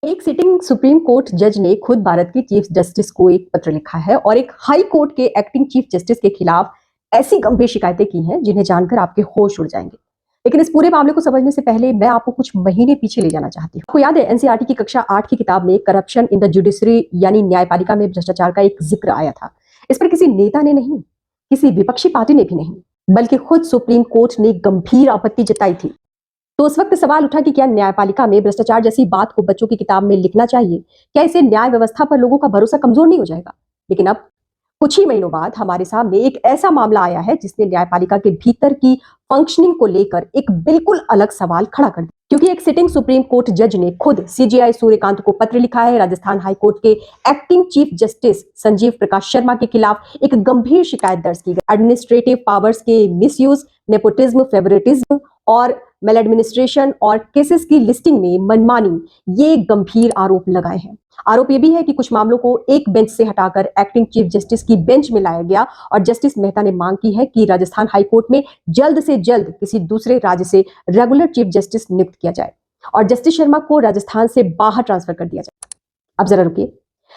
एक sitting supreme court जज ने खुद भारत की चीफ जस्टिस को एक पत्र लिखा है और एक हाई कोर्ट के एक्टिंग चीफ जस्टिस के खिलाफ ऐसी गंभीर शिकायतें की हैं जिन्हें जानकर आपके होश उड़ जाएंगे। लेकिन इस पूरे मामले को समझने से पहले मैं आपको कुछ महीने पीछे ले जाना चाहती हूँ। आपको याद है एनसीईआरटी की कक्षा 8 की किताब में करप्शन इन द जुडिशरी यानी न्यायपालिका में भ्रष्टाचार का एक जिक्र आया था। इस पर किसी नेता ने नहीं, किसी विपक्षी पार्टी ने भी नहीं, बल्कि खुद सुप्रीम कोर्ट ने गंभीर आपत्ति जताई थी। तो उस वक्त सवाल उठा कि क्या न्यायपालिका में भ्रष्टाचार जैसी बात को बच्चों की किताब में लिखना चाहिए? क्या इससे न्याय व्यवस्था पर लोगों का भरोसा कमजोर नहीं हो जाएगा? लेकिन अब कुछ ही महीनों बाद हमारे सामने एक ऐसा मामला आया है जिसने न्यायपालिका के भीतर की फंक्शनिंग को लेकर एक बिल्कुल अलग सवाल खड़ा कर दिया। क्योंकि एक सिटिंग सुप्रीम कोर्ट जज ने खुद सीजेआई सूर्यकांत को पत्र लिखा है। राजस्थान हाई कोर्ट के acting chief justice Sanjeev Prakash Sharma के खिलाफ एक गंभीर शिकायत दर्ज की गई। एडमिनिस्ट्रेटिव पावर्स के मिसयूज, नेपोटिज्म, फेवरेटिज्म और मेल एडमिनिस्ट्रेशन और केसेस की लिस्टिंग में मनमानी, ये गंभीर आरोप लगाए हैं। आरोप ये भी है कि कुछ मामलों को एक बेंच से हटाकर एक्टिंग चीफ जस्टिस की बेंच में लाया गया और जस्टिस मेहता ने मांग की है कि राजस्थान हाई कोर्ट में जल्द से जल्द किसी दूसरे राज्य से रेगुलर चीफ जस्टिस नियुक्त किया जाए और जस्टिस शर्मा को राजस्थान से बाहर ट्रांसफर कर दिया जाए। अब जरा रुकिए,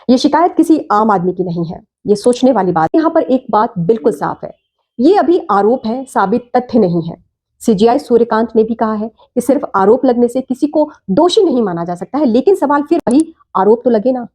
ये शिकायत किसी आम आदमी की नहीं है, ये सोचने वाली बात। यहाँ पर एक बात बिल्कुल साफ है, ये अभी आरोप है, साबित तथ्य नहीं है। सीजेआई सूर्यकांत ने भी कहा है कि सिर्फ आरोप लगने से किसी को दोषी नहीं माना जा सकता है, लेकिन सवाल फिर वही, आरोप तो लगे ना।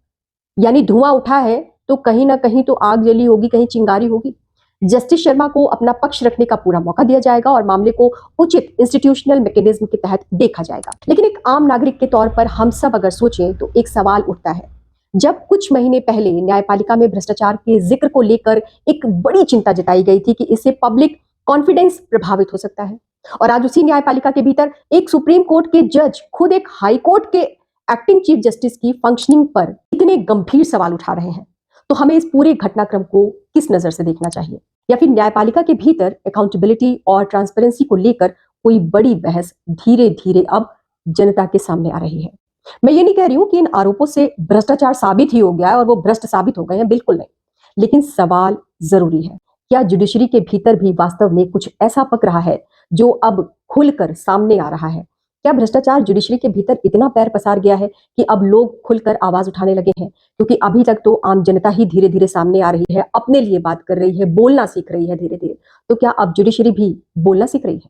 यानी धुआं उठा है तो कहीं ना कहीं तो आग जली होगी, कहीं चिंगारी होगी। जस्टिस शर्मा को अपना पक्ष रखने का पूरा मौका दिया जाएगा और मामले को उचित इंस्टीट्यूशनल मैकेनिज्म के तहत देखा जाएगा। लेकिन एक आम नागरिक के तौर पर हम सब अगर सोचें तो एक सवाल उठता है, जब कुछ महीने पहले न्यायपालिका में भ्रष्टाचार के जिक्र को लेकर एक बड़ी चिंता जताई गई थी कि इससे पब्लिक कॉन्फिडेंस प्रभावित हो सकता है, और आज उसी न्यायपालिका के भीतर एक सुप्रीम कोर्ट के जज खुद एक हाई कोर्ट के एक्टिंग चीफ जस्टिस की फंक्शनिंग पर इतने गंभीर सवाल उठा रहे हैं, तो हमें इस पूरे घटनाक्रम को किस नजर से देखना चाहिए? या फिर न्यायपालिका के भीतर अकाउंटेबिलिटी और ट्रांसपेरेंसी को लेकर कोई बड़ी बहस धीरे धीरे अब जनता के सामने आ रही है? मैं ये नहीं कह रही हूं कि इन आरोपों से भ्रष्टाचार साबित ही हो गया है और वो भ्रष्ट साबित हो गए हैं, बिल्कुल नहीं। लेकिन सवाल जरूरी है, क्या जुडिशरी के भीतर भी वास्तव में कुछ ऐसा पक रहा है जो अब खुलकर सामने आ रहा है? क्या भ्रष्टाचार जुडिशरी के भीतर इतना पैर पसार गया है कि अब लोग खुलकर आवाज उठाने लगे हैं? क्योंकि अभी तक तो आम जनता ही धीरे धीरे सामने आ रही है, अपने लिए बात कर रही है, बोलना सीख रही है धीरे धीरे। तो क्या अब जुडिशरी भी बोलना सीख रही है?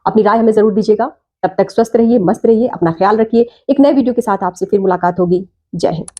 अपनी राय हमें जरूर दीजिएगा। तब तक स्वस्थ रहिए, मस्त रहिए, अपना ख्याल रखिए। एक नए वीडियो के साथ आपसे फिर मुलाकात होगी। जय हिंद।